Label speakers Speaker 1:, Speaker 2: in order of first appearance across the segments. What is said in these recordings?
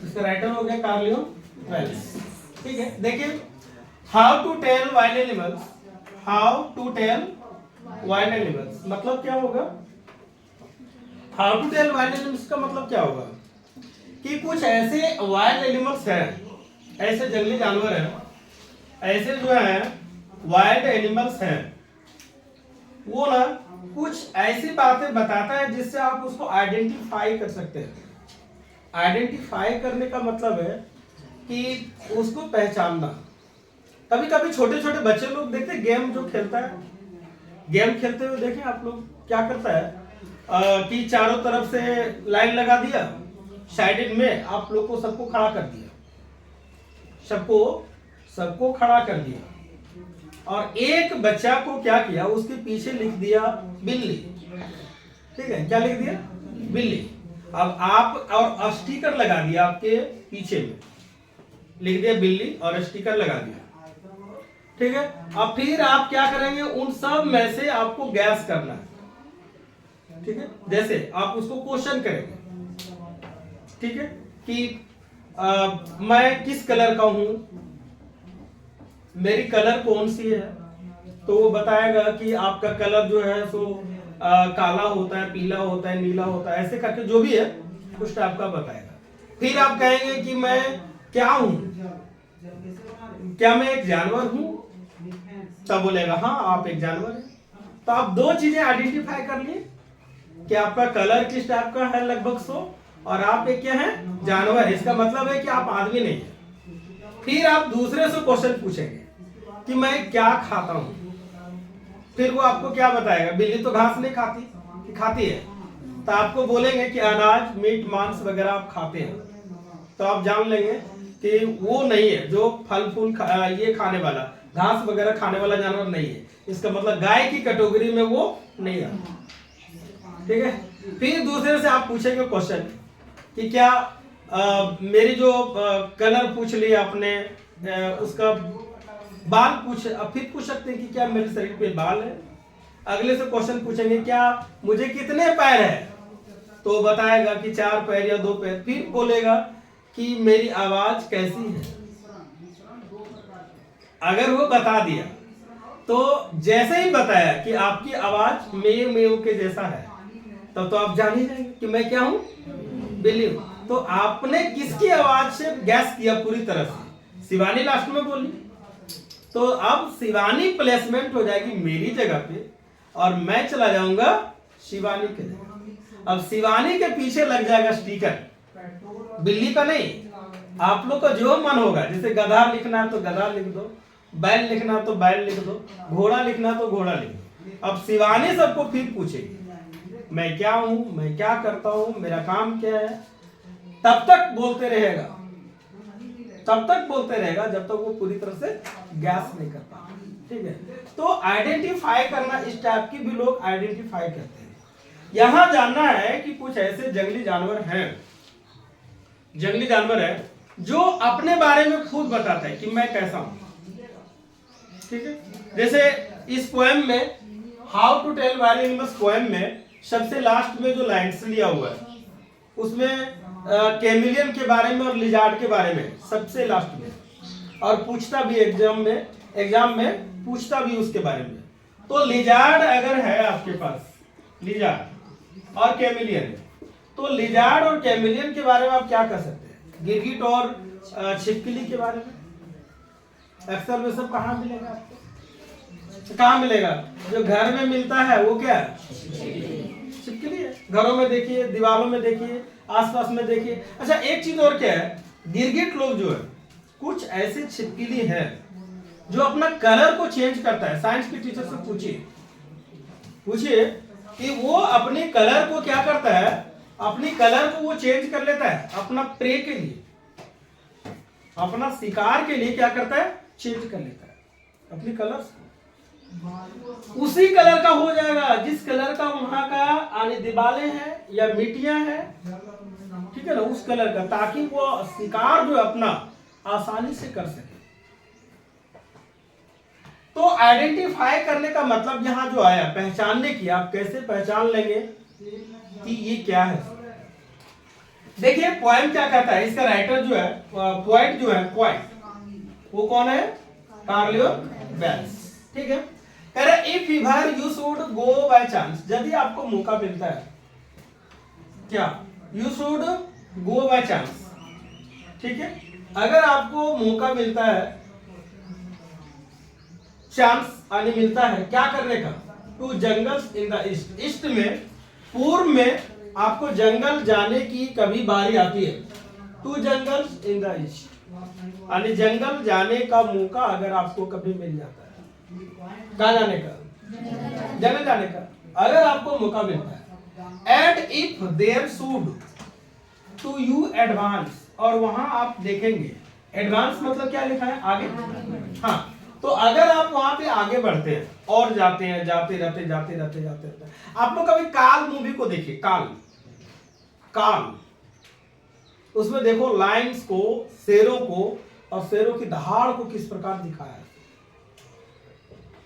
Speaker 1: इसका राइटर हो गया कार्ल लियोन वेल्स। ठीक है, देखिए how to tell wild animals, how to tell wild animals मतलब क्या होगा? How to tell wild animals का मतलब क्या होगा कि कुछ ऐसे वाइल्ड एनिमल्स हैं, ऐसे जंगली जानवर हैं, ऐसे जो है वाइल्ड एनिमल्स हैं, वो ना कुछ ऐसी बातें बताता है जिससे आप उसको आइडेंटिफाई कर सकते हैं। आइडेंटिफाई करने का मतलब है कि उसको पहचानना। कभी कभी छोटे छोटे बच्चे लोग देखते हैं गेम जो खेलता है, गेम खेलते हुए देखें आप लोग क्या करता है कि चारों तरफ से लाइन लगा दिया, साइडेड में आप लोग को सबको खड़ा कर दिया, सबको खड़ा कर दिया, और एक बच्चा को क्या किया, उसके पीछे लिख दिया बिल्ली। ठीक है, क्या लिख दिया? बिल्ली। अब आप और स्टिकर लगा दिया, आपके पीछे में लिख दिया बिल्ली और स्टिकर लगा दिया। ठीक है, अब फिर आप क्या करेंगे, उन सब में से आपको गैस करना है। ठीक है, जैसे आप उसको क्वेश्चन करेंगे, ठीक है, कि मैं किस कलर का हूं, मेरी कलर कौन सी है, तो वो बताएगा कि आपका कलर जो है सो काला होता है, पीला होता है, नीला होता है, ऐसे करके जो भी है कुछ टाइप का बताएगा। फिर आप कहेंगे कि मैं क्या हूं, क्या मैं एक जानवर हूं, तब बोलेगा हाँ आप एक जानवर हैं। तो आप दो चीजें आइडेंटिफाई कर लिए कि आपका कलर किस टाइप का है लगभग 100, और आप एक क्या है, जानवर। इसका मतलब है कि आप आदमी नहीं है। फिर आप दूसरे से क्वेश्चन पूछेंगे कि मैं क्या खाता हूं, फिर वो आपको क्या बताएगा, बिल्ली तो घास नहीं खाती, कि खाती है, तो आपको बोलेंगे कि अनाज, मीट, मांस वगैरह आप खाते हैं, तो आप जान लेंगे कि वो नहीं है जो फल फूल ये खाने वाला, घास वगैरह खाने वाला जानवर नहीं है। इसका मतलब गाय की कैटेगरी में वो नहीं आता। ठीक है, फिर दूसरे से आप पूछेंगे क्वेश्चन कि क्या मेरी जो कलर पूछ लिया आपने, उसका बाल पूछ, अब फिर पूछ सकते हैं कि क्या मेरे शरीर पे बाल है। अगले से क्वेश्चन पूछेंगे क्या मुझे कितने पैर है, तो बताएगा कि 4 पैर या 2 पैर। फिर बोलेगा कि मेरी आवाज कैसी है, अगर वो बता दिया तो जैसे ही बताया कि आपकी आवाज मेव मेव के जैसा है, तब तो आप जान ही जाएंगे कि मैं क्या हूं, बिल्ली हूं। तो आपने किसकी आवाज से गैस किया पूरी तरह से, शिवानी लास्ट में बोली, तो अब शिवानी प्लेसमेंट हो जाएगी मेरी जगह पे और मैं चला जाऊंगा शिवानी के जगह। अब शिवानी के पीछे लग जाएगा स्टिकर, बिल्ली का नहीं। आप लोग का जो मन होगा, जैसे गधा लिखना है तो गधा लिख दो, बैल लिखना तो बैल लिख दो, घोड़ा लिखना तो घोड़ा लिख दो। अब शिवानी सबको फिर पूछेगी मैं क्या हूं, मैं क्या करता हूं, मेरा काम क्या है। तब तक बोलते रहेगा, तब तक बोलते रहेगा जब तक वो पूरी तरह से गैस नहीं कर पाता। ठीक है, तो आइडेंटिफाई करना, इस टाइप की भी लोग आइडेंटिफाई करते हैं। यहां जानना है कि कुछ ऐसे जंगली जानवर हैं, जंगली जानवर है जो अपने बारे में खुद बताता है कि मैं कैसा हूं। ठीक है, जैसे इस पोएम में, how to tell wild animals poem में सबसे लास्ट में जो लाइन्स लिया हुआ है उसमें कैमिलियन के बारे में और लिजार्ड के बारे में सबसे लास्ट में, और पूछता भी एग्जाम में पूछता भी उसके बारे में। तो लिजार्ड अगर है आपके पास, लिजार्ड और कैमिलियन, तो लिजार्ड और कैमिलियन के बारे में आप क्या कर सकते हैं, गिरगिट और छिपकली के बारे में अक्सर में सब कहाँ मिलेगा आपको, कहाँ मिलेगा, जो घर में मिलता है वो क्या है, छिपकली है। घरों में देखिए, दीवारों में देखिए, आसपास में देखिए। अच्छा एक चीज और क्या है, गिरगिट लोग जो है, कुछ ऐसे छिपकली है जो अपना कलर को चेंज करता है। साइंस के टीचर से पूछिए कि वो अपने कलर को क्या करता है, अपनी कलर को वो चेंज कर लेता है अपना प्रे के लिए, अपना शिकार के लिए क्या करता है, चेंज कर लेता है अपनी कलर को, उसी कलर का हो जाएगा जिस कलर का वहां का आने दीवारें हैं या मिट्टियां हैं, ठीक है ना, उस कलर का, ताकि वो शिकार जो अपना आसानी से कर सके। तो आइडेंटिफाई करने का मतलब यहां जो आया, पहचानने की, आप कैसे पहचान लेंगे कि ये क्या है। देखिए पोएम क्या कहता है, इसका राइटर जो है, पोएट जो है, पोएट वो कौन है? Carl Wells. ठीक है, कह रहे if ever you should go by chance, यदि आपको मौका मिलता है, क्या? You should go by chance. ठीक है, अगर आपको मौका मिलता है, चांस आने मिलता है क्या करने का? To jungles in the east, east में, पूर्व में आपको जंगल जाने की कभी बारी आती है, to jungles in the east, यानी जंगल जाने का मौका अगर आपको कभी मिल जाता है, कहाँ जाने का? जंगल जाने का अगर आपको मौका मिलता है, and if there should to you advance, और वहां आप देखेंगे, एडवांस मतलब क्या लिखा है? आगे। हाँ, तो अगर आप वहां पे आगे बढ़ते हैं और जाते हैं, जाते रहते जाते रहते जाते रहते, आप लोग कभी काल मूवी को देखिए, काल, काल, उसमें देखो लाइन्स को, शेरों को, और शेरों की दहाड़ को किस प्रकार दिखाया है।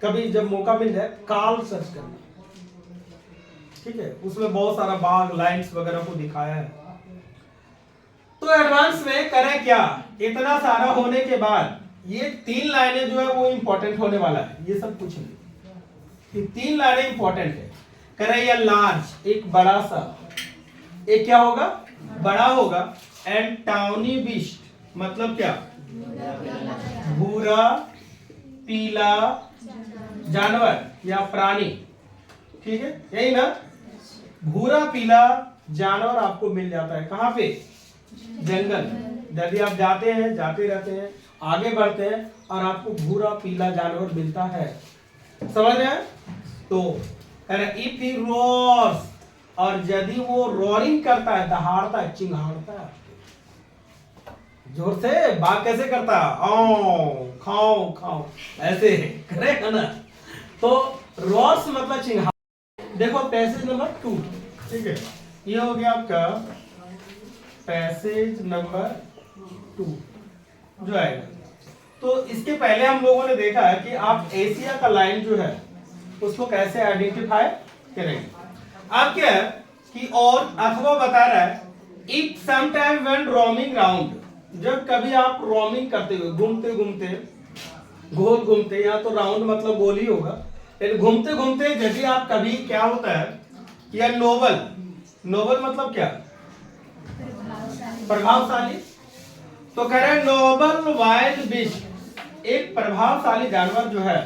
Speaker 1: कभी जब मौका मिल जाए काल सर्च करना, ठीक है, उसमें बहुत सारा बाघ, लाइन्स वगैरह को दिखाया है। तो एडवांस में करें क्या? इतना सारा होने के बाद ये 3 लाइनें जो है वो इंपॉर्टेंट होने वाला है, ये सब कुछ नहीं, ये 3 लाइनें इंपॉर्टेंट है। करें या लार्ज, एक बड़ा सा, एक क्या होगा? बड़ा होगा, एंड टाउनी बीस्ट मतलब क्या? भूरा पीला जानवर या प्राणी, ठीक है, यही ना? भूरा पीला जानवर आपको मिल जाता है कहां पे? जंगल। यदि आप जाते हैं, जाते रहते हैं, आगे बढ़ते हैं और आपको भूरा पीला जानवर मिलता है, समझ रहे हैं? तो इफ ही रोर्स, और यदि वो रोरिंग करता है, दहाड़ता है, चिंघाड़ता है जोर से, बाघ कैसे करता है? आओ खाओ खाओ, ऐसे करेगा ना? तो रोर्स मतलब चिंघाड़। देखो पैसेज नंबर 2, ठीक है, ये हो गया आपका पैसेज नंबर 2 जो आएगा। तो इसके पहले हम लोगों ने देखा है कि आप एशिया का लाइन जो है उसको कैसे आइडेंटिफाई करेंगे। अब क्या है कि और अथवा बता रहा है, if sometime when roaming round, जब कभी आप रोमिंग करते हुए, घूमते घूमते, गोल घूमते, या तो राउंड मतलब गोल ही होगा, लेकिन घूमते घूमते यदि आप कभी, क्या होता है कि या नोबल, नोबल मतलब क्या? प्रभावशाली। तो कह रहे नोबल वाइल्ड बीस्ट, एक प्रभावशाली जानवर जो है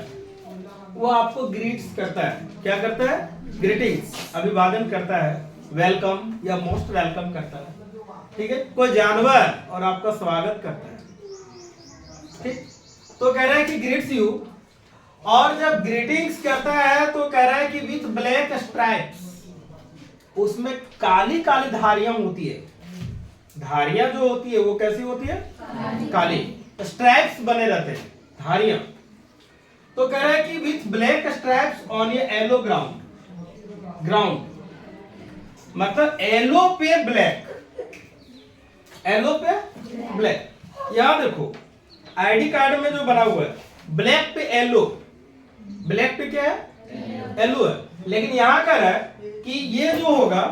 Speaker 1: वो आपको ग्रीट्स करता है। क्या करता है? ग्रीटिंग्स, अभिवादन करता है, वेलकम या मोस्ट वेलकम करता है, ठीक है, कोई जानवर और आपका स्वागत करता है, ठीक। तो कह रहा है कि ग्रीट्स यू, और जब ग्रीटिंग्स करता है तो कह रहा है कि विथ ब्लैक स्ट्राइप्स, उसमें काली काली धारियां होती है, धारियां जो होती है वो कैसी होती है? काली, स्ट्राइप्स बने रहते हैं, धारियां। तो कह रहा है कि with black stripes on A yellow ground, ground मतलब येलो पे ब्लैक, येलो पे ब्लैक। यहां देखो आईडी कार्ड में जो बना हुआ है, ब्लैक पे येलो, ब्लैक पे क्या है? येलो है, लेकिन यहां कह रहा है कि ये जो होगा,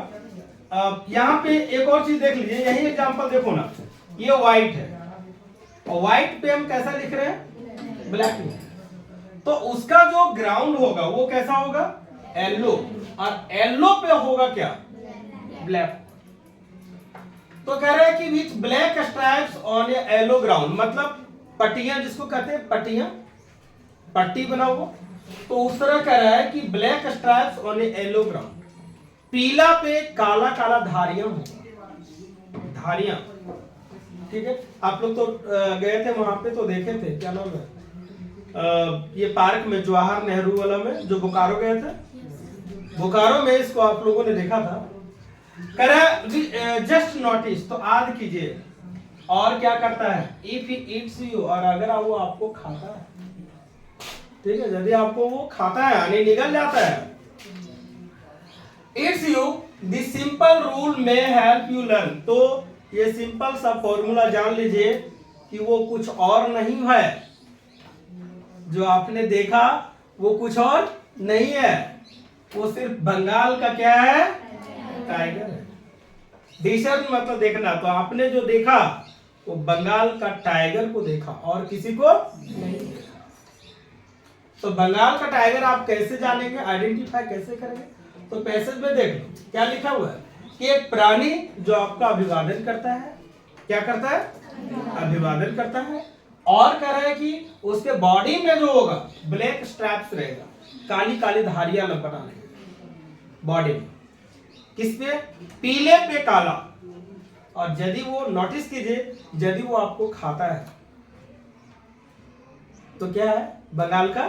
Speaker 1: यहाँ पे एक और चीज देख लीजिए, यही एग्जांपल देखो ना, ये व्हाइट है और व्हाइट पे हम कैसा लिख रहे हैं? ब्लैक में, तो उसका जो ग्राउंड होगा वो कैसा होगा? येलो, और येलो पे होगा क्या? ब्लैक। तो कह रहा है कि with black stripes on A yellow ground, मतलब पट्टियां जिसको कहते हैं, पट्टियां, पट्टी बना हुआ, तो उस तरह कह रहा है कि black stripes on A yellow ground, पीला पे काला काला धारियां होंगी, धारियां, ठीक है। आप लोग तो गए थे वहां पे तो देखे थे, क्या नाम है ये पार्क में, जवाहर नेहरू वाला में, जो बोकारो गए थे, बोकारो में इसको आप लोगों ने देखा था। कह रहा जस्ट नोटिस, तो याद कीजिए, और क्या करता है? इफ ही ईट्स यू, और अगर वो आपको खाता है, ठीक है, यदि आपको वो खाता है यानी निगल जाता है, it's you, the simple rule में हेल्प यू लर्न, तो ये सिंपल सा फॉर्मूला जान लीजिए कि वो कुछ और नहीं है, जो आपने देखा वो कुछ और नहीं है, वो सिर्फ बंगाल का क्या है? टाइगर है, डिसर्न मतलब देखना, तो आपने जो देखा वो बंगाल का टाइगर को देखा और किसी को नहीं देखा। तो बंगाल का टाइगर आप कैसे जानेंगे, आइडेंटिफाई कैसे करेंगे? तो पैसेज में देख लो क्या लिखा हुआ है कि एक प्राणी जो आपका अभिवादन करता है, क्या करता है? अभिवादन करता है, और कह रहा है कि उसके बॉडी में जो होगा ब्लैक स्ट्रैप्स रहेगा, काली काली धारियां बना रहेगी बॉडी में। किस पे? पीले पे काला। और यदि वो नोटिस कीजिए, यदि वो आपको खाता है तो क्या है? बंगाल का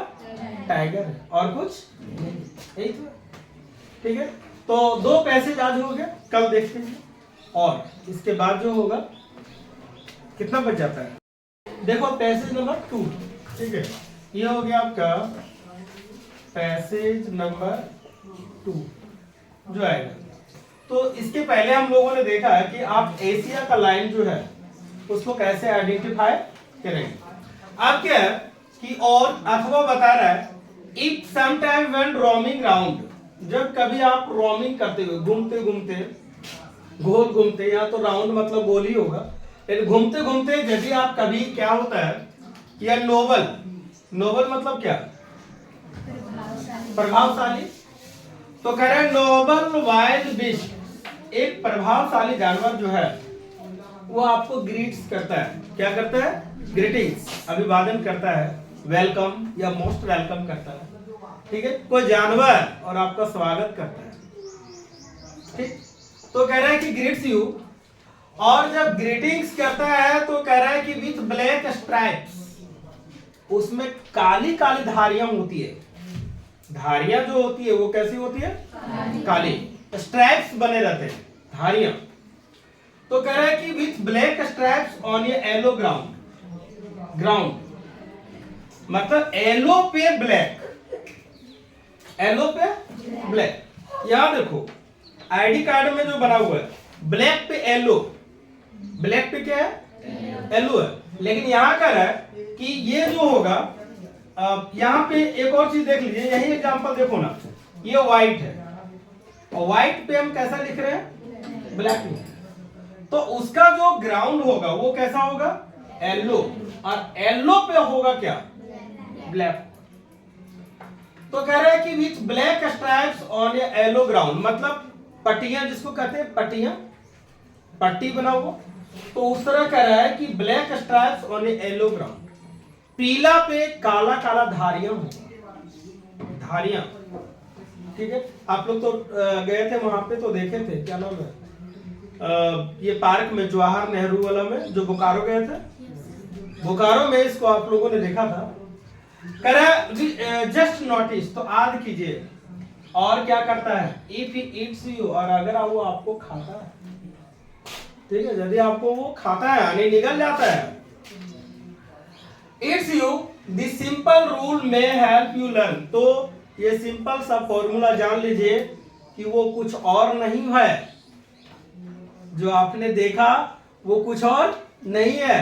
Speaker 1: टाइगर है और कुछ नहीं। यही तो, ठीक है। तो 2 पैसेज आज हो गए, कल देखते हैं। और इसके बाद जो होगा कितना बच जाता है? देखो पैसेज नंबर 2, ठीक है, ये हो गया आपका पैसेज नंबर 2 जो आएगा। तो इसके पहले हम लोगों ने देखा है कि आप एशिया का लाइन जो है उसको कैसे आइडेंटिफाई करेंगे। अब क्या है कि और अथवा बता रहा है if sometime when roaming round, जब कभी आप रोमिंग करते हुए, घूमते घूमते, गोल घूमते, यहाँ तो राउंड मतलब गोल ही होगा, लेकिन घूमते घूमते यदि आप कभी, क्या होता है या नोबल, नोबल मतलब क्या? प्रभावशाली। तो कह रहे हैं नोबल वाइल्ड बीस्ट, एक प्रभावशाली जानवर जो है वो आपको ग्रीट्स करता है। क्या करता है? ग्रीटिंग्स, अभिवादन करता है, वेलकम या मोस्ट वेलकम करता है, ठीक है। कोई जानवर और आपका स्वागत करता है, ठीक। तो कह रहा है कि ग्रीट्स यू, और जब ग्रीटिंग्स करता है तो कह रहा है कि विथ ब्लैक स्ट्राइप्स, उसमें काली काली धारियां होती है। धारियां जो होती है वो कैसी होती है? काली। स्ट्राइप्स बने रहते हैं, धारियां। तो कह रहा है कि with black stripes on A yellow ground, ground मतलब येलो पे ब्लैक, येलो पे ब्लैक। यहां देखो आईडी कार्ड में जो बना हुआ है ब्लैक पे येलो, ब्लैक पे क्या है? येलो है। लेकिन यहां कह रहा है कि ये जो होगा, यहां पे एक और चीज देख लीजिए, यही एग्जांपल देखो ना, ये व्हाइट है और व्हाइट पे हम कैसा लिख रहे हैं? ब्लैक में। तो उसका जो ग्राउंड होगा वो कैसा होगा? येलो, और येलो पे होगा क्या? ब्लैक। तो कह रहा है कि with black stripes on A yellow ground, मतलब पट्टियां जिसको कहते हैं, पट्टियां, पट्टी बना हुआ। तो उस तरह कह रहा है कि black stripes on A yellow ground, पीला पे काला काला धारियां होगा, धारियां, ठीक है। आप लोग तो गए थे वहां पे तो देखे थे, क्या नाम है ये पार्क में, जवाहर नेहरू वाला में, जो बोकारो गए थे, बोकारो में इसको आप लोगों ने देखा था। कह रहा है जस्ट नोटिस, तो याद कीजिए, और क्या करता है? इफ ही ईट्स यू, और अगर वो आपको खाता है, ठीक है, यदि आपको वो खाता है यानी निगल जाता है, it's you the simple rule में हेल्प यू लर्न। तो ये सिंपल सा फॉर्मूला जान लीजिए कि वो कुछ और नहीं है, जो आपने देखा वो कुछ और नहीं है,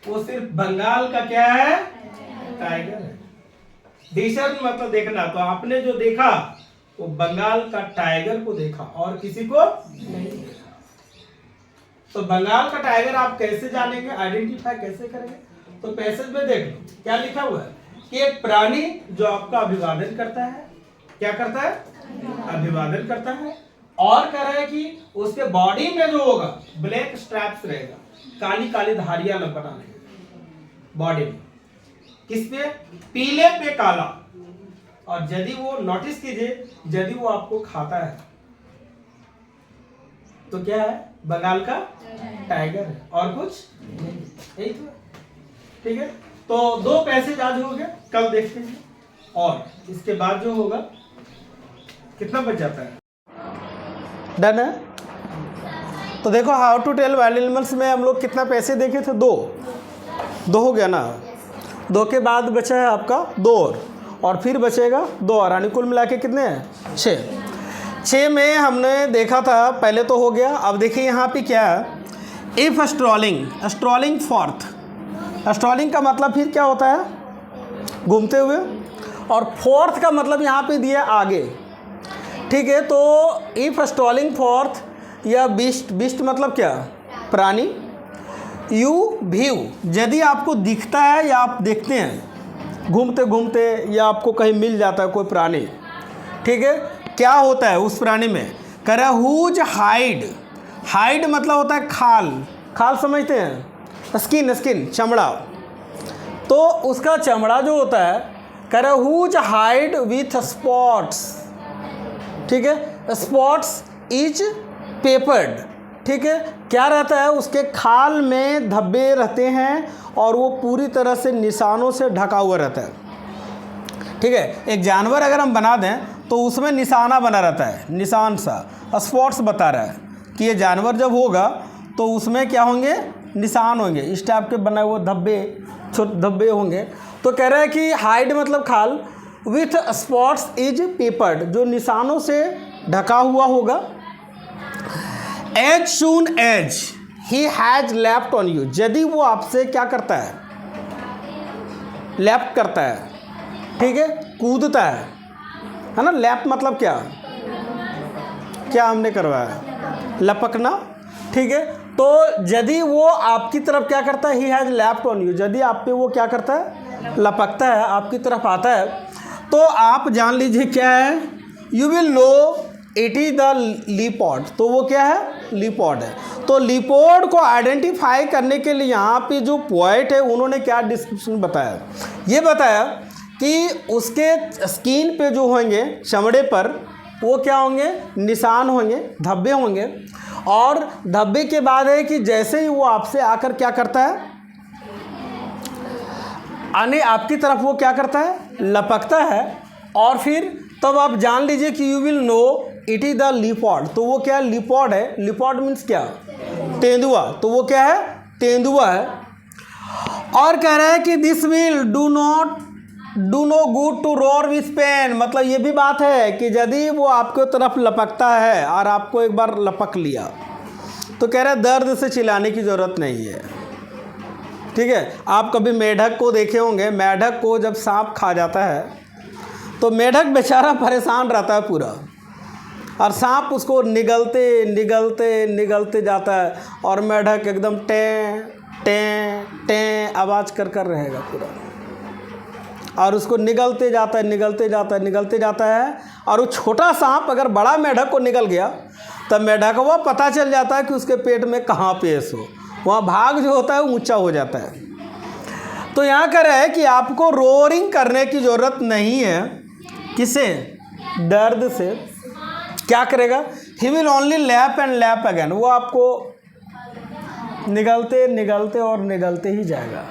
Speaker 1: वो सिर्फ बंगाल का क्या है? टाइगर है। डिसर्न मतलब देखना, तो आपने जो देखा वो बंगाल का टाइगर को देखा और किसी को नहीं देखा। तो बंगाल का टाइगर आप कैसे जानेंगे, आइडेंटिफाई कैसे करेंगे? तो पैसेज में देख लो क्या लिखा हुआ है कि एक प्राणी जो आपका अभिवादन करता है, क्या करता है? अभिवादन करता है, और कह रहा है कि उसके बॉडी में जो होगा ब्लैक स्ट्रैप्स रहेगा, काली काली धारियां बना रहेगी बॉडी में। किस पे? पीले पे काला। और यदि वो नोटिस कीजिए, यदि वो आपको खाता है तो क्या है? बंगाल का टाइगर है और कुछ नहीं। यही तो, ठीक है। तो 2 पैसेज आज हो गए, कल देखते हैं। और इसके बाद जो होगा कितना बच जाता है? डन है। तो देखो how to tell wild animals में हम लोग कितना पैसे देखे थे? 2 हो गया ना। 2 के बाद बचा है आपका 2 और फिर बचेगा 2 और, यानी कुल मिला के कितने हैं? 6 में हमने देखा था, पहले तो हो गया। अब देखिए यहाँ पे क्या है, if strolling, strolling fourth, strolling का मतलब फिर क्या होता है? घूमते हुए, और फोर्थ का मतलब यहाँ पे दिया आगे, ठीक है। तो इफ स्ट्रॉलिंग फोर्थ
Speaker 2: या बीस्ट, बीस्ट मतलब क्या, प्राणी। यू व्यू, यदि आपको दिखता है या आप देखते हैं घूमते घूमते या आपको कहीं मिल जाता है कोई प्राणी, ठीक है, क्या होता है उस प्राणी में, कह रहा हुज हाइड, हाइड मतलब होता है खाल, खाल समझते हैं, स्किन, स्किन चमड़ा, तो उसका चमड़ा जो होता है कह रहा हुज हाइड विथ स्पॉट्स, ठीक है, स्पॉट्स इज पेपर्ड, ठीक है, क्या रहता है उसके खाल में धब्बे रहते हैं और वो पूरी तरह से निशानों से ढका हुआ रहता है, ठीक है। एक जानवर अगर हम बना दें तो उसमें निशाना बना रहता है, निशान सा, स्पॉट्स बता रहा है कि ये जानवर जब होगा तो उसमें क्या होंगे, निशान होंगे, इस टाइप के बने हुए धब्बे, छोटे धब्बे होंगे। तो कह रहा है कि हाइड मतलब खाल, विथ स्पॉट्स इज पेपर्ड, जो निशानों से ढका हुआ होगा। As soon as he has left on you, यदि वो आपसे क्या करता है, लेफ्ट करता है, ठीक है, कूदता है ना। लेफ्ट मतलब क्या, क्या हमने करवाया, लपकना, ठीक है। तो यदि वो आपकी तरफ क्या करता है, ही हैज लेफ्ट ऑन यू, यदि आप पे वो क्या करता है, लपकता है, आपकी तरफ आता है, तो आप जान लीजिए क्या है, you will know it is the leopard, तो वो क्या है, लीपॉड है। तो लीपॉड को आइडेंटिफाई करने के लिए यहाँ पे जो पोएट है उन्होंने क्या डिस्क्रिप्शन बताया, ये बताया कि उसके स्किन पे जो होंगे, चमड़े पर, वो क्या होंगे, निशान होंगे, धब्बे होंगे, और धब्बे के बाद है कि जैसे ही वो आपसे आकर क्या करता है, आने आपकी तरफ वो क्या करता है, लपकता है, और फिर तब आप जान लीजिए कि you will know it is the leopard, तो वो क्या है, लीपॉड है। लीपॉड मीन्स क्या, तेंदुआ, तो वो क्या है, तेंदुआ है। और कह रहा है कि this will do no good to roar with pain, मतलब ये भी बात है कि यदि वो आपके तरफ लपकता है और आपको एक बार लपक लिया तो कह रहा है दर्द से चिल्लाने की ज़रूरत नहीं है, ठीक है। आप कभी मेढक को देखे होंगे, मेढक को जब सांप खा जाता है तो मेढक बेचारा परेशान रहता है पूरा, और सांप उसको निगलते निगलते निगलते जाता है, और मेढक एकदम टें टें टें आवाज़ कर रहेगा पूरा, और उसको निगलते जाता है, निगलते जाता है, निगलते जाता है। और वो छोटा सांप अगर बड़ा मेढक को निगल गया तब मेढक को पता चल जाता है कि उसके पेट में कहाँ पेश हो, वहाँ भाग जो होता है ऊंचा हो जाता है। तो यहाँ कह रहा है कि आपको रोरिंग करने की ज़रूरत नहीं है, किसे, दर्द से। क्या करेगा, he will only lap and lap again, वो आपको निगलते निगलते और निगलते ही जाएगा,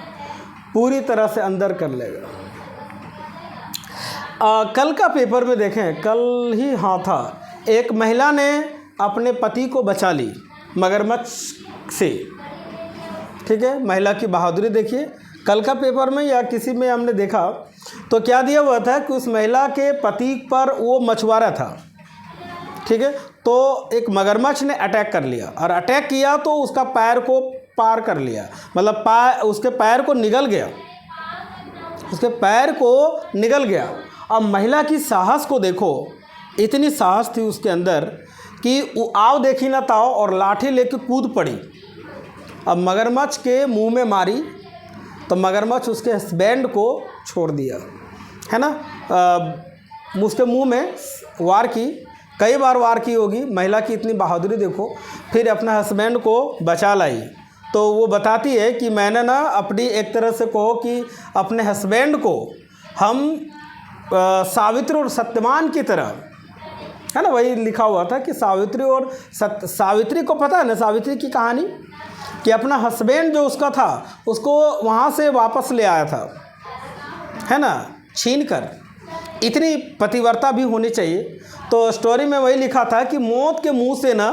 Speaker 2: पूरी तरह से अंदर कर लेगा। कल का पेपर में देखें, कल ही हाँ था, एक महिला ने अपने पति को बचा ली मगरमच्छ से, ठीक है। महिला की बहादुरी देखिए, कल का पेपर में या किसी में हमने देखा तो क्या दिया हुआ था कि उस महिला के पति पर, वो मछुआरा था, ठीक है, तो एक मगरमच्छ ने अटैक कर लिया, और अटैक किया तो उसका पैर को पार कर लिया, मतलब उसके पैर को निगल गया, उसके पैर को निगल गया। अब महिला की साहस को देखो, इतनी साहस थी उसके अंदर कि वो आओ देखी ना ताओ, और लाठी लेके कूद पड़ी। अब मगरमच्छ के मुंह में मारी तो मगरमच्छ उसके हस्बैंड को छोड़ दिया, है ना, उसके मुंह में वार की, कई बार वार की होगी। महिला की इतनी बहादुरी देखो, फिर अपना हस्बैंड को बचा लाई। तो वो बताती है कि मैंने ना अपनी, एक तरह से कहो कि अपने हस्बैंड को हम सावित्री और सत्यवान की तरह, है ना, वही लिखा हुआ था कि सावित्री और सावित्री को पता है ना, सावित्री की कहानी, कि अपना हस्बैंड जो उसका था उसको वहाँ से वापस ले आया था, है ना, छीन कर। इतनी पतिव्रता भी होनी चाहिए। तो स्टोरी में वही लिखा था कि मौत के मुंह से ना,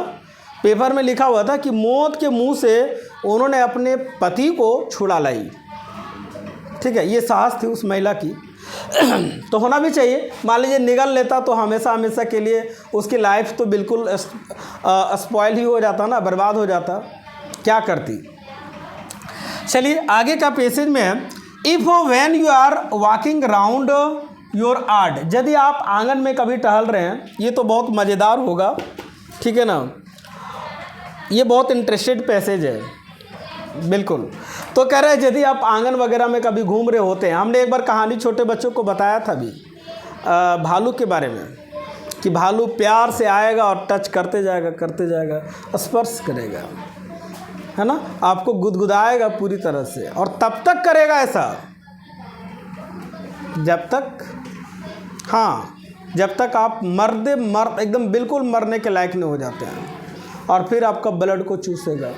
Speaker 2: पेपर में लिखा हुआ था कि मौत के मुंह से उन्होंने अपने पति को छुड़ा लाई, ठीक है। ये साहस थी उस महिला की। तो होना भी चाहिए। मान लीजिए निगल लेता तो हमेशा हमेशा के लिए उसकी लाइफ तो बिल्कुल स्पॉइल ही हो जाता ना, बर्बाद हो जाता, क्या करती। चलिए आगे का पैसेज में है, if when you are walking round your yard, यदि आप आंगन में कभी टहल रहे हैं, ये तो बहुत मज़ेदार होगा, ठीक है ना, ये बहुत इंटरेस्टेड पैसेज है, बिल्कुल। तो कह रहे हैं यदि आप आंगन वगैरह में कभी घूम रहे होते हैं, हमने एक बार कहानी छोटे बच्चों को बताया था अभी भालू के बारे में, कि भालू प्यार से आएगा और टच करते जाएगा, स्पर्श करेगा, है ना, आपको गुदगुदाएगा पूरी तरह से, और तब तक करेगा ऐसा जब तक आप एकदम बिल्कुल मरने के लायक नहीं हो जाते हैं, और फिर आपका ब्लड को चूसेगा।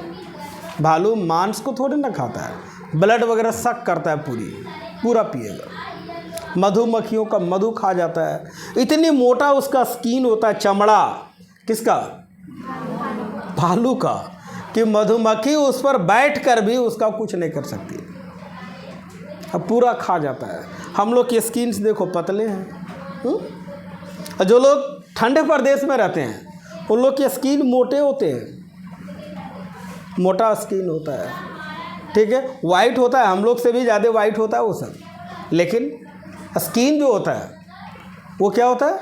Speaker 2: भालू मांस को थोड़ी ना खाता है, ब्लड वगैरह सक करता है, पूरा पिएगा। मधुमक्खियों का मधु खा जाता है। इतनी मोटा उसका स्किन होता है, चमड़ा किसका? भालू का, कि मधुमक्खी उस पर बैठकर भी उसका कुछ नहीं कर सकती, अब पूरा खा जाता है। हम लोग की स्किन देखो पतले हैं, जो लोग ठंडे प्रदेश में रहते हैं उन लोग की स्किन मोटे होते हैं, मोटा स्किन होता है, ठीक है, वाइट होता है, हम लोग से भी ज़्यादा वाइट होता है वो सब, लेकिन स्किन जो होता है वो क्या होता है?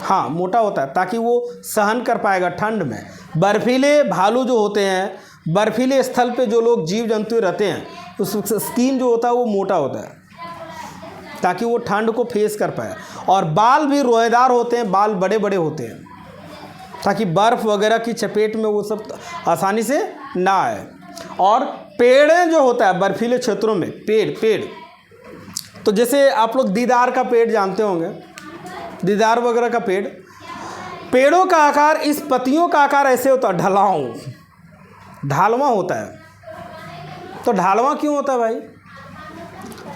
Speaker 2: हाँ, मोटा होता है, ताकि वो सहन कर पाएगा ठंड में। बर्फीले भालू जो होते हैं, बर्फीले स्थल पे जो लोग जीव जंतु रहते हैं, उस स्किन जो होता है वो मोटा होता है, ताकि वो ठंड को फेस कर पाए। और बाल भी रोएदार होते हैं, बाल बड़े बड़े होते हैं, ताकि बर्फ़ वगैरह की चपेट में वो सब आसानी से ना आए। और पेड़ें जो होता है बर्फीले क्षेत्रों में, पेड़ तो जैसे आप लोग दीदार का पेड़ जानते होंगे, दीदार वगैरह का पेड़ों का आकार, इस पत्तियों का आकार ऐसे होता है, ढालवा होता है। तो ढालवा क्यों होता है भाई?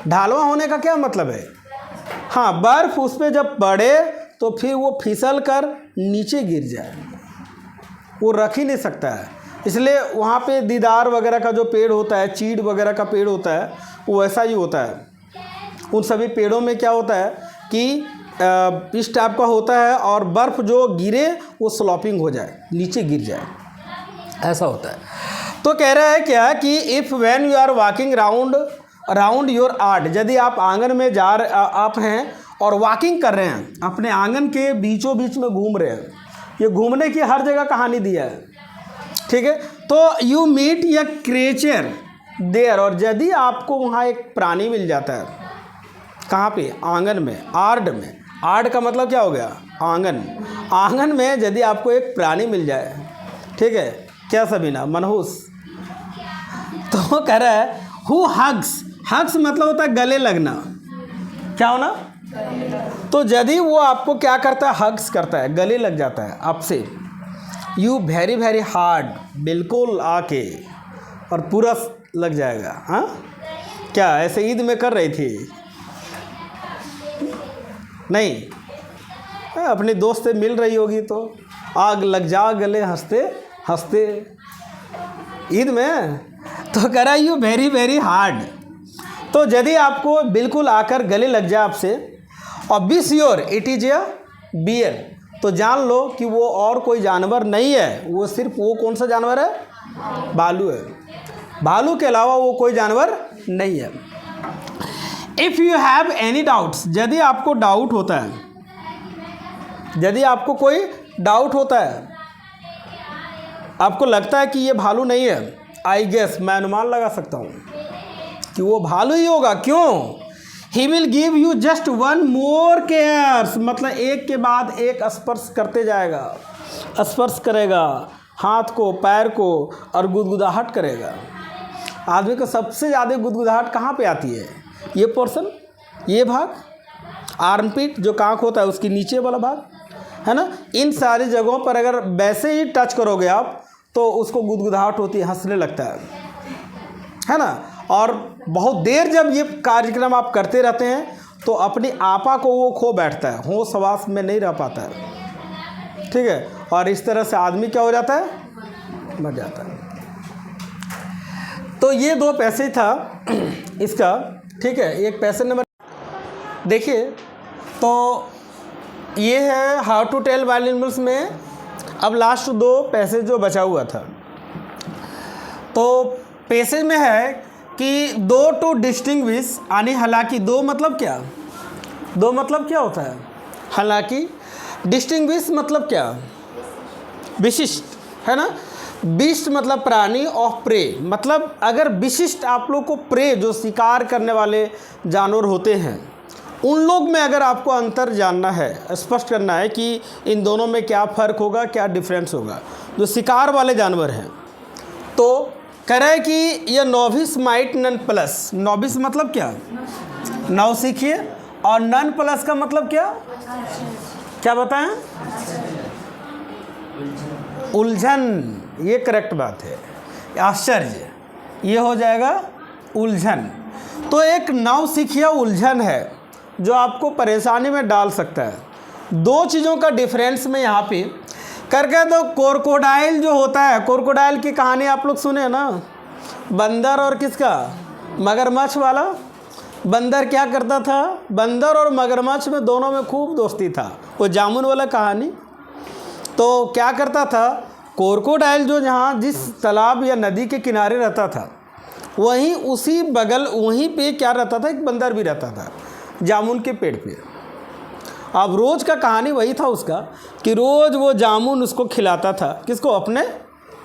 Speaker 2: ढालवा होने का क्या मतलब है? हाँ, बर्फ़ उस पर जब पड़े तो फिर वो फिसल कर नीचे गिर जाए, वो रख ही नहीं सकता है। इसलिए वहाँ पे दीदार वगैरह का जो पेड़ होता है, चीड़ वगैरह का पेड़ होता है, वो ऐसा ही होता है। उन सभी पेड़ों में क्या होता है कि इस टाइप का होता है, और बर्फ़ जो गिरे वो स्लॉपिंग हो जाए, नीचे गिर जाए, ऐसा होता है। तो कह रहा है क्या कि if when you are walking around your art, यदि आप आंगन में आप हैं और वॉकिंग कर रहे हैं, अपने आंगन के बीचों बीच में घूम रहे हैं, ये घूमने की हर जगह कहानी दिया है, ठीक है। तो you meet a creature there, और यदि आपको वहाँ एक प्राणी मिल जाता है, कहाँ पे? आंगन में, आर्ड में। आर्ड का मतलब क्या हो गया? आंगन में यदि आपको एक प्राणी मिल जाए, ठीक है, क्या सबीना? मनहूस। तो कह रहा है हु हग्स मतलब होता है गले लगना, क्या होना? तो यदि वो आपको क्या करता है? हग्स करता है, गले लग जाता है आपसे। यू वेरी वेरी हार्ड, बिल्कुल आके और पूरा लग जाएगा। हाँ, क्या ऐसे ईद में कर रही थी? नहीं, अपने दोस्त से मिल रही होगी तो आग लग जा गले हंसते हंसते ईद में। तो कह रहा है यू वेरी वेरी हार्ड। तो यदि आपको बिल्कुल आकर गले लग जाए आपसे, और be sure it is a bear, तो जान लो कि वो और कोई जानवर नहीं है, वो सिर्फ वो कौन सा जानवर है? भालू है। भालू के अलावा वो कोई जानवर नहीं है। If you have any doubts, यदि आपको डाउट होता है, यदि आपको कोई डाउट होता है, आपको लगता है कि ये भालू नहीं है, आई गेस, मैं अनुमान लगा सकता हूँ कि वो भालू ही होगा। क्यों? He will give you just one more cares, मतलब एक के बाद एक स्पर्श करते जाएगा, स्पर्श करेगा हाथ को, पैर को, और गुदगुदाहट करेगा। आदमी को सबसे ज़्यादा गुदगुदाहट कहाँ पे आती है? ये पोर्शन, ये भाग, आर्मपिट जो कांख होता है उसके नीचे वाला भाग, है ना, इन सारी जगहों पर अगर वैसे ही टच करोगे आप तो उसको गुदगुदाहट होती है, हंसने लगता है ना। और बहुत देर जब ये कार्यक्रम आप करते रहते हैं तो अपनी आपा को वो खो बैठता है, होश हवास में नहीं रह पाता है, ठीक है। और इस तरह से आदमी क्या हो जाता है? मर जाता है। तो ये दो पैसे था इसका, ठीक है। एक पैसे नंबर देखिए, तो ये है how to tell wild animals में। अब लास्ट दो पैसेज जो बचा हुआ था, तो पैसेज में है कि दो टू डिस्टिंग्विश, यानी हालांकि, दो मतलब क्या? दो मतलब क्या होता है? हालांकि। डिस्टिंग्विश मतलब क्या? विशिष्ट, है ना। बीस्ट मतलब प्राणी, ऑफ प्रे मतलब अगर विशिष्ट आप लोग को प्रे जो शिकार करने वाले जानवर होते हैं उन लोग में अगर आपको अंतर जानना है, स्पष्ट करना है कि इन दोनों में क्या फ़र्क होगा, क्या डिफरेंस होगा। जो शिकार वाले जानवर हैं तो कह रहे हैं कि यह novice might nonplus, novice मतलब क्या, नौ सीखिए, और नन प्लस का मतलब क्या, क्या बताएं, उलझन, ये करेक्ट बात है। आश्चर्य, ये हो जाएगा उलझन। तो एक नौसिखिया उलझन है जो आपको परेशानी में डाल सकता है। दो चीज़ों का डिफरेंस में यहाँ पे करके, तो क्रोकोडाइल जो होता है, क्रोकोडाइल की कहानी आप लोग सुने ना, बंदर और किसका, मगरमच्छ वाला। बंदर क्या करता था, बंदर और मगरमच्छ में दोनों में खूब दोस्ती था, वो जामुन वाला कहानी। तो क्या करता था, क्रोकोडाइल जो जहाँ जिस तालाब या नदी के किनारे रहता था वहीं उसी बगल वहीं पे क्या रहता था, एक बंदर भी रहता था जामुन के पेड़ पे। अब रोज़ का कहानी वही था उसका कि रोज़ वो जामुन उसको खिलाता था, किसको, अपने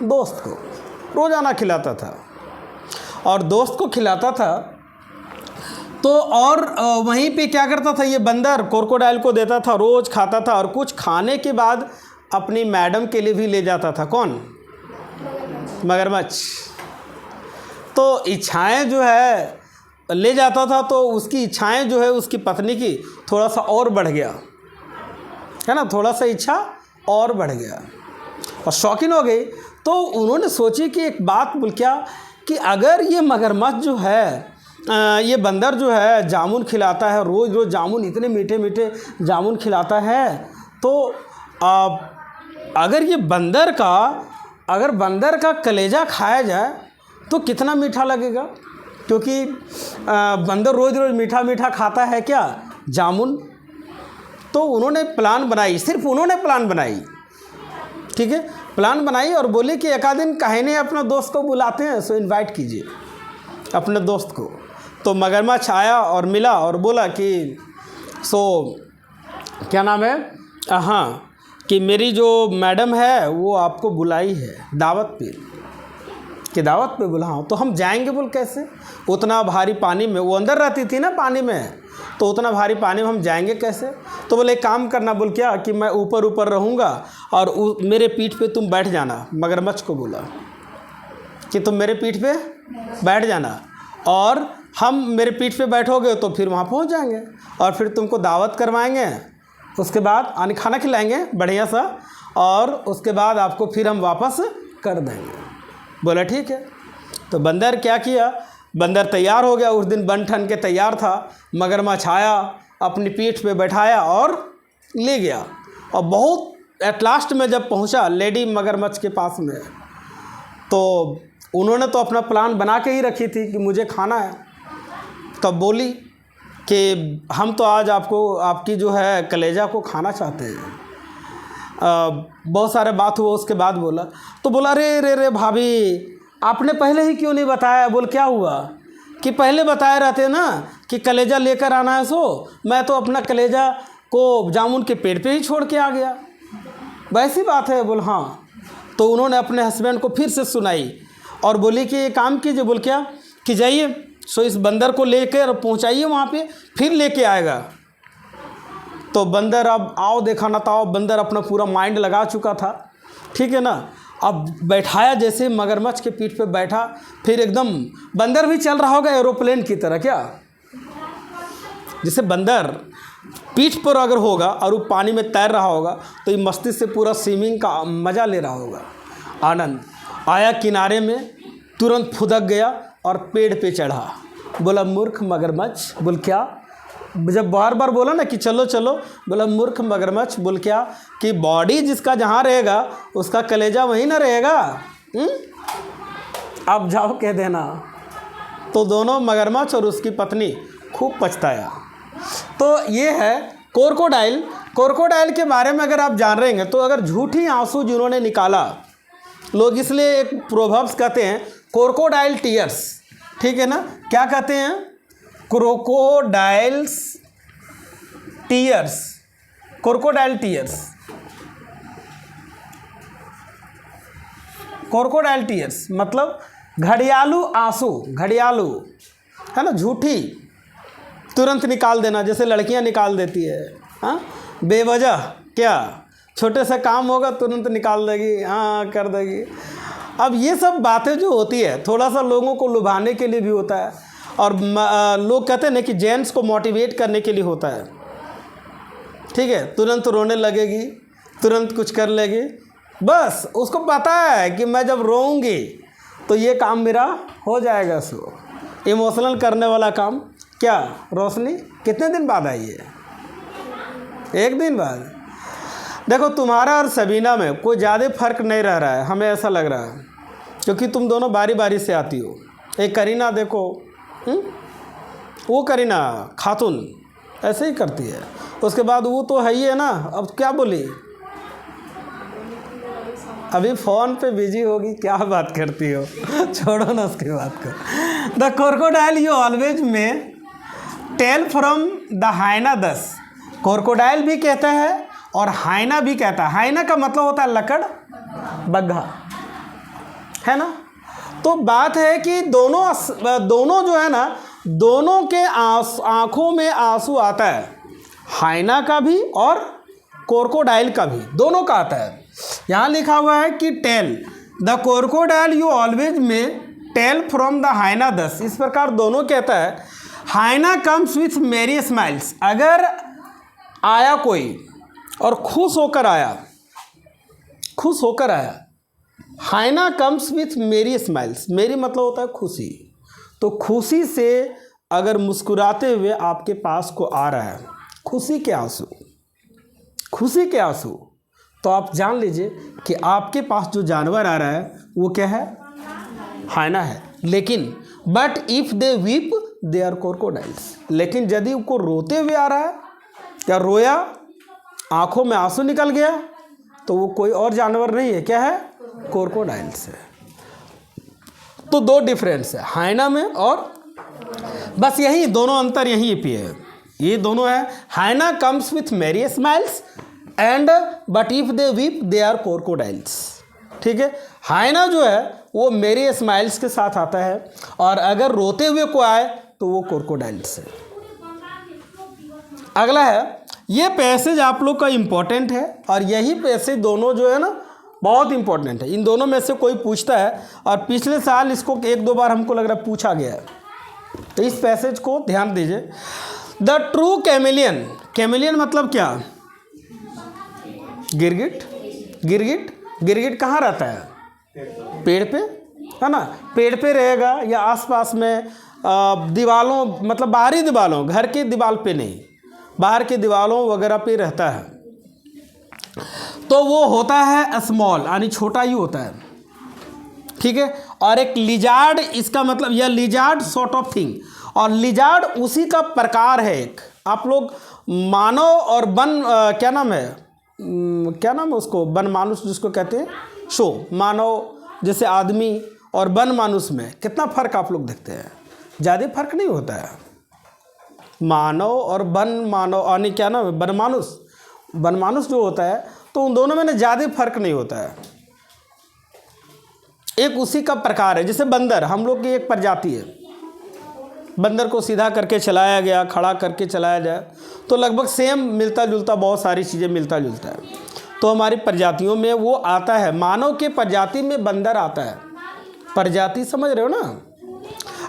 Speaker 2: दोस्त को रोज़ाना खिलाता था, और दोस्त को खिलाता था तो और वहीं पे क्या करता था ये बंदर, क्रोकोडाइल को देता था, रोज़ खाता था, और कुछ खाने के बाद अपनी मैडम के लिए भी ले जाता था। कौन, मगरमच्छ। तो इच्छाएं जो है ले जाता था, तो उसकी इच्छाएं जो है उसकी पत्नी की थोड़ा सा और बढ़ गया, है ना, थोड़ा सा इच्छा और बढ़ गया और शौकीन हो गई। तो उन्होंने सोची कि एक बात बोल क्या, कि अगर ये मगरमच्छ जो है ये बंदर जो है जामुन खिलाता है, रोज़ रोज़ जामुन, इतने मीठे मीठे जामुन खिलाता है, तो अगर ये बंदर का कलेजा खाया जाए तो कितना मीठा लगेगा, क्योंकि बंदर रोज़ रोज़ मीठा मीठा खाता है क्या, जामुन। तो उन्होंने प्लान बनाई, सिर्फ उन्होंने प्लान बनाई, ठीक है, प्लान बनाई और बोले कि एक आध दिन कहने अपने दोस्त को बुलाते हैं, सो इनवाइट कीजिए अपने दोस्त को। तो मगरमच्छ आया और मिला और बोला कि सो क्या नाम है, हाँ, कि मेरी जो मैडम है वो आपको बुलाई है दावत पे, कि दावत पे बुला। हाँ, तो हम जाएंगे, बोल कैसे, उतना भारी पानी में, वो अंदर रहती थी ना पानी में, तो उतना भारी पानी में हम जाएंगे कैसे। तो बोले एक काम करना, बोल क्या, कि मैं ऊपर ऊपर रहूँगा और मेरे पीठ पे तुम बैठ जाना। मगरमच्छ को बोला कि तुम मेरे पीठ पे बैठ जाना, और हम मेरे पीठ पे बैठोगे तो फिर वहाँ पहुँच जाएंगे, और फिर तुमको दावत करवाएंगे, उसके बाद खाना खिलाएंगे बढ़िया सा, और उसके बाद आपको फिर हम वापस कर देंगे। बोला ठीक है। तो बंदर क्या किया, बंदर तैयार हो गया, उस दिन बन ठन के तैयार था। मगरमच्छ आया, अपनी पीठ पे बैठाया और ले गया, और बहुत एट लास्ट में जब पहुंचा लेडी मगरमच्छ के पास में, तो उन्होंने तो अपना प्लान बना के ही रखी थी कि मुझे खाना है। तब बोली कि हम तो आज आपकी जो है कलेजा को खाना चाहते हैं। बहुत सारे बात हुआ, उसके बाद बोला, तो बोला रे भाभी, आपने पहले ही क्यों नहीं बताया। बोल क्या हुआ, कि पहले बताए रहते ना कि कलेजा लेकर आना है, सो मैं तो अपना कलेजा को जामुन के पेड़ पे ही छोड़ के आ गया। वैसी बात है। बोल हाँ। तो उन्होंने अपने हस्बैंड को फिर से सुनाई और बोली कि ये काम कीजिए। बोल क्या, कि जाइए सो इस बंदर को लेकर पहुंचाइए वहाँ पे, फिर लेके आएगा। तो बंदर, अब आओ देखा ना था, बंदर अपना पूरा माइंड लगा चुका था, ठीक है ना। अब बैठाया, जैसे मगरमच्छ के पीठ पे बैठा, फिर एकदम बंदर भी चल रहा होगा एरोप्लेन की तरह, क्या, जैसे बंदर पीठ पर अगर होगा और वो पानी में तैर रहा होगा तो ये मस्ती से पूरा स्विमिंग का मज़ा ले रहा होगा, आनंद। आया किनारे में, तुरंत फुदक गया और पेड़ पे चढ़ा। बोला मूर्ख मगरमच्छ। बोल क्या, जब बार बार बोला ना कि चलो चलो, बोला मूर्ख मगरमच्छ। बोल क्या, कि बॉडी जिसका जहाँ रहेगा उसका कलेजा वहीं ना रहेगा। अब जाओ कह देना। तो दोनों मगरमच्छ और उसकी पत्नी खूब पछताया। तो ये है क्रोकोडाइल। क्रोकोडाइल के बारे में अगर आप जान रहे हैं तो अगर झूठी आंसू जिन्होंने निकाला, लोग इसलिए एक प्रोवर्ब्स कहते हैं क्रोकोडाइल टीयर्स, ठीक है ना। क्या कहते हैं, crocodiles tears, crocodile tears. Crocodile tears मतलब घड़ियालू आंसू, घड़ियालू है ना, झूठी, तुरंत निकाल देना जैसे लड़कियां निकाल देती है, हाँ, बेवजह, क्या छोटे से काम होगा तुरंत निकाल देगी, हाँ कर देगी। अब ये सब बातें जो होती है थोड़ा सा लोगों को लुभाने के लिए भी होता है, और लोग कहते हैं ना कि जेंट्स को मोटिवेट करने के लिए होता है, ठीक है, तुरंत रोने लगेगी, तुरंत कुछ कर लेगी, बस उसको पता है कि मैं जब रोऊंगी तो ये काम मेरा हो जाएगा। सो इमोशनल करने वाला काम क्या रोशनी कितने दिन बाद आई है? एक दिन बाद। देखो तुम्हारा और सबीना में कोई ज़्यादा फर्क नहीं रह रहा है, हमें ऐसा लग रहा है, क्योंकि तुम दोनों बारी बारी से आती हो। एक करीना देखो, वो करीना खातून ऐसे ही करती है, उसके बाद वो तो है ही है ना। अब क्या बोली, अभी फ़ोन पे बिजी होगी, क्या बात करती हो छोड़ो ना उसकी बात को। The crocodile you always may tell from the hyena दस, क्रोकोडाइल भी कहता है और हाइना भी कहता है। हाइना का मतलब होता है लकड़, बग्घा, है ना। तो बात है कि दोनों जो है ना, दोनों के आँखों में आंसू आता है, हाइना का भी और क्रोकोडाइल का भी, दोनों का आता है। यहाँ लिखा हुआ है कि tell the crocodile you always may tell from the hyena thus, इस प्रकार दोनों कहता है। Hyena comes with merry smiles, अगर आया कोई और खुश होकर आया, खुश होकर आया, हाइना कम्स विथ मेरी स्माइल्स, मेरी मतलब होता है खुशी, तो खुशी से अगर मुस्कुराते हुए आपके पास को आ रहा है, खुशी के आंसू, खुशी के आंसू, तो आप जान लीजिए कि आपके पास जो जानवर आ रहा है वो क्या है, हाइना है। लेकिन but if they weep they are crocodiles, लेकिन यदि उनको रोते हुए आ रहा है, क्या रोया, आंखों में आंसू निकल गया, तो वो कोई और जानवर नहीं है, क्या है, क्रोकोडाइल्स है। तो दो डिफरेंस है हाइना में, और बस यही दोनों अंतर यहीं पे है, ये दोनों है। Hyena comes with merry smiles and but if they weep they are crocodiles, ठीक है। हाइना जो है वो मेरी स्माइल्स के साथ आता है, और अगर रोते हुए को आए तो वो क्रोकोडाइल्स है। अगला है, ये पैसेज आप लोग का इम्पोर्टेंट है, और यही पैसेज दोनों जो है ना बहुत इम्पोर्टेंट है। इन दोनों में से कोई पूछता है, और पिछले साल इसको एक दो बार हमको लग रहा है पूछा गया है, तो इस पैसेज को ध्यान दीजिए। द ट्रू कैमेलियन, कैमेलियन मतलब क्या, गिरगिट, गिरगिट, गिरगिट कहाँ रहता है, पेड़ पे, है ना, पेड़ पे रहेगा, या आसपास में दीवालों, मतलब बाहरी दीवालों, घर के दीवार पे नहीं, बाहर के दीवारों वगैरह पे रहता है, तो वो होता है स्मॉल, यानी छोटा ही होता है, ठीक है। और एक लिजार्ड, इसका मतलब यह लिजार्ड सॉर्ट ऑफ थिंग, और लिजार्ड उसी का प्रकार है एक। आप लोग मानव और वन क्या नाम है, क्या नाम है उसको, वन मानुष जिसको कहते हैं, शो मानव जैसे आदमी और वन मानुष में कितना फ़र्क आप लोग देखते हैं, ज़्यादा फर्क नहीं होता है। मानव और वन मानव, यानी क्या नाम है, वन मानुष, वन मानुष जो होता है, तो उन दोनों में ना ज़्यादा फर्क नहीं होता है, एक उसी का प्रकार है। जैसे बंदर, हम लोग की एक प्रजाति है, बंदर को सीधा करके चलाया गया, खड़ा करके चलाया जाए तो लगभग सेम मिलता जुलता, बहुत सारी चीज़ें मिलता जुलता है, तो हमारी प्रजातियों में वो आता है। मानव के प्रजाति में बंदर आता है, प्रजाति समझ रहे हो ना।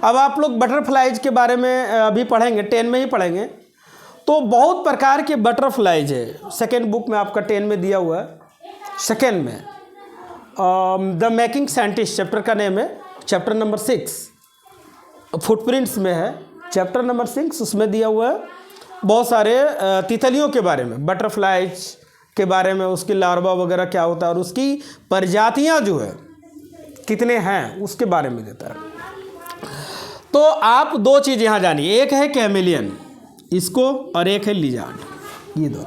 Speaker 2: अब आप लोग बटरफ्लाइज के बारे में अभी पढ़ेंगे, 10 में ही पढ़ेंगे, तो बहुत प्रकार के बटरफ्लाइज है, सेकेंड बुक में आपका 10 में दिया हुआ है, सेकेंड में द मेकिंग साइंटिस्ट चैप्टर का नेम है, चैप्टर नंबर 6, फुटप्रिंट्स में है चैप्टर नंबर 6, उसमें दिया हुआ है बहुत सारे तितलियों के बारे में, बटरफ्लाइज के बारे में, उसकी लार्वा वगैरह क्या होता है, और उसकी प्रजातियां जो है कितने हैं उसके बारे में देता है। तो आप दो चीज़ यहाँ जानिए, एक है कैमेलियन इसको, और एक है लिजार्ड, ये दो।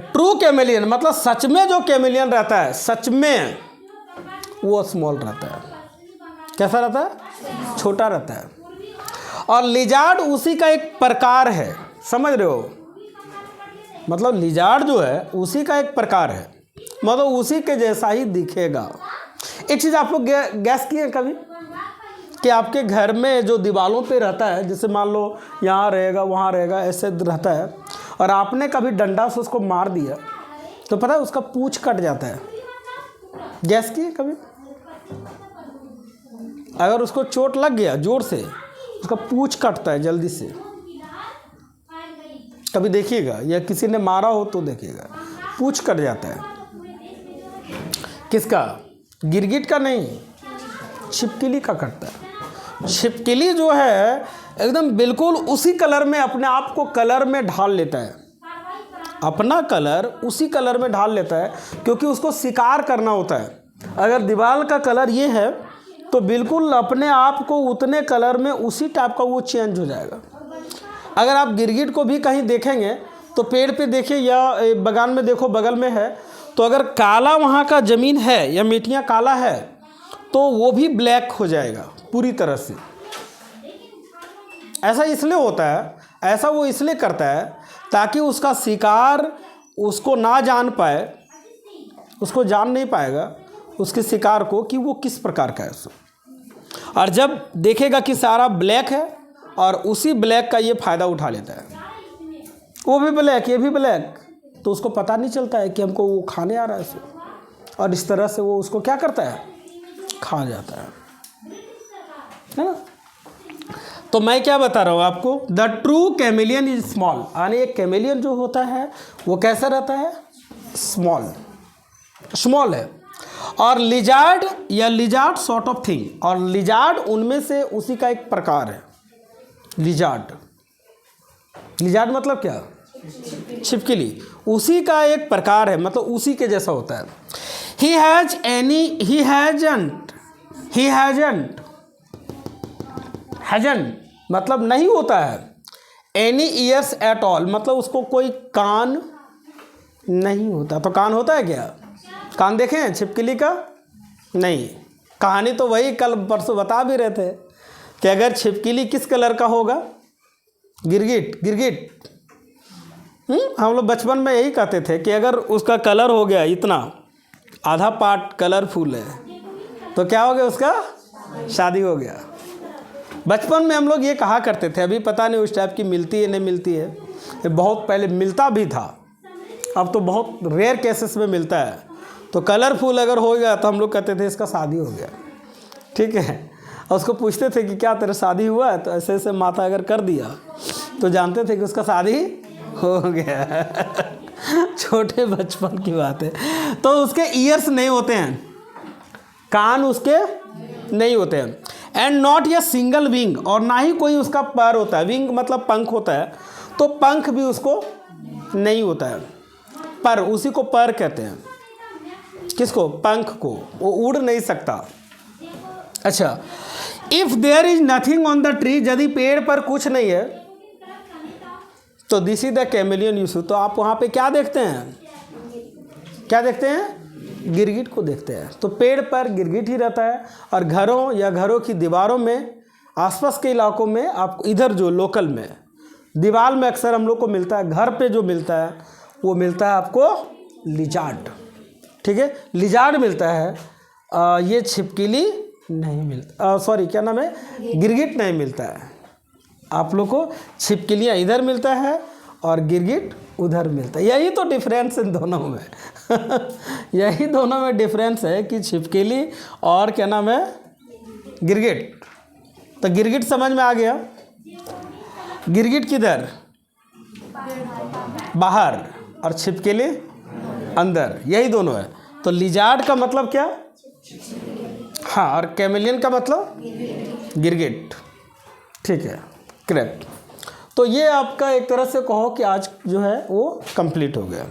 Speaker 2: ट्रू कैमेलियन मतलब सच में जो कैमेलियन रहता है, सच में वो स्मॉल रहता है, कैसा रहता है, छोटा रहता है। और लिजार्ड उसी का एक प्रकार है, समझ रहे हो, मतलब लिजार्ड जो है उसी का एक प्रकार है, मतलब उसी के जैसा ही दिखेगा। एक चीज़ आप लोग गैस किए हैं कभी कि आपके घर में जो दीवारों पे रहता है, जैसे मान लो यहाँ रहेगा वहाँ रहेगा ऐसे रहता है, और आपने कभी डंडा से उसको मार दिया तो पता है उसका पूंछ कट जाता है। गैस किए कभी? अगर उसको चोट लग गया जोर से, उसका पूंछ कटता है जल्दी से। कभी देखिएगा, या किसी ने मारा हो तो देखिएगा, पूंछ कट जाता है। किसका? गिरगिट का नहीं, छिपकली का कटता है। छिपकली जो है एकदम बिल्कुल उसी कलर में अपने आप को कलर में ढाल लेता है, अपना कलर उसी कलर में ढाल लेता है, क्योंकि उसको शिकार करना होता है। अगर दीवार का कलर ये है तो बिल्कुल अपने आप को उतने कलर में उसी टाइप का वो चेंज हो जाएगा। अगर आप गिरगिट को भी कहीं देखेंगे तो पेड़ पे देखिए या बगान में देखो बगल में है, तो अगर काला वहाँ का ज़मीन है या मिट्टियाँ काला है तो वो भी ब्लैक हो जाएगा पूरी तरह से। ऐसा इसलिए होता है, ऐसा वो इसलिए करता है ताकि उसका शिकार उसको ना जान पाए, उसको जान नहीं पाएगा उसके शिकार को कि वो किस प्रकार का है उसको। और जब देखेगा कि सारा ब्लैक है और उसी ब्लैक का ये फ़ायदा उठा लेता है, वो भी ब्लैक ये भी ब्लैक, तो उसको पता नहीं चलता है कि हमको वो खाने आ रहा है उसको, और इस तरह से वो उसको क्या करता है, खा जाता है ना। तो मैं क्या बता रहा हूँ आपको, the true chameleon is small, यानी एक कैमेलियन जो होता है वो कैसा रहता है, स्मॉल है। और लिजार्ड या लिजार्ड सॉर्ट ऑफ थिंग, और लिजार्ड उनमें से उसी का एक प्रकार है। लिजार्ड मतलब क्या, छिपकली, उसी का एक प्रकार है, मतलब उसी के जैसा होता है। ही हैजंट मतलब नहीं होता है, एनी ईयर्स एट ऑल मतलब उसको कोई कान नहीं होता। तो कान होता है क्या, कान देखे हैं छिपकली का? नहीं। कहानी तो वही कल परसों बता भी रहे थे कि अगर छिपकली किस कलर का होगा, गिरगिट। हम लोग बचपन में यही कहते थे कि अगर उसका कलर हो गया इतना, आधा पार्ट कलरफुल है, तो क्या हो गया, उसका शादी हो गया। बचपन में हम लोग ये कहा करते थे, अभी पता नहीं उस टाइप की मिलती है नहीं मिलती है, ये बहुत पहले मिलता भी था, अब तो बहुत रेयर केसेस में मिलता है। तो कलरफुल अगर हो गया तो हम लोग कहते थे इसका शादी हो गया, ठीक है। और उसको पूछते थे कि क्या तेरा शादी हुआ है, तो ऐसे ऐसे माथा अगर कर दिया तो जानते थे कि उसका शादी हो गया। छोटे बचपन की बात है। तो उसके ईयर्स नहीं होते हैं, कान उसके नहीं होते हैं, एंड नॉट या सिंगल विंग, और ना ही कोई उसका पर होता है। विंग मतलब पंख होता है, तो पंख भी उसको नहीं होता है, पर उसी को पर कहते हैं। किसको, पंख को, वो उड़ नहीं सकता। अच्छा, if there is nothing on the tree, यदि पेड़ पर कुछ नहीं है तो this is the chameleon you see, तो आप वहाँ पे क्या देखते हैं, क्या देखते हैं, गिरगिट को देखते हैं। तो पेड़ पर गिरगिट ही रहता है, और घरों या घरों की दीवारों में, आसपास के इलाकों में, आपको इधर जो लोकल में दीवार में अक्सर हम लोग को मिलता है, घर पे जो मिलता है वो मिलता है आपको लिजार्ड, ठीक है, लिजार्ड मिलता है। ये छिपकली नहीं मिलता, सॉरी क्या नाम है, गिरगिट नहीं मिलता है। आप लोग को छिपकलियाँ इधर मिलता है और गिरगिट उधर मिलता है। यही तो डिफरेंस इन दोनों में। यही दोनों में डिफरेंस है कि छिपकली और क्या नाम है, गिरगिट। तो गिरगिट समझ में आ गया। गिरगिट किधर, बाहर, और छिपकली अंदर, यही दोनों है। तो लिजार्ड का मतलब क्या, हाँ, और कैमेलियन का मतलब गिरगिट, ठीक है, करेक्ट। तो ये आपका एक तरह से कहो कि आज जो है वो कंप्लीट हो गया।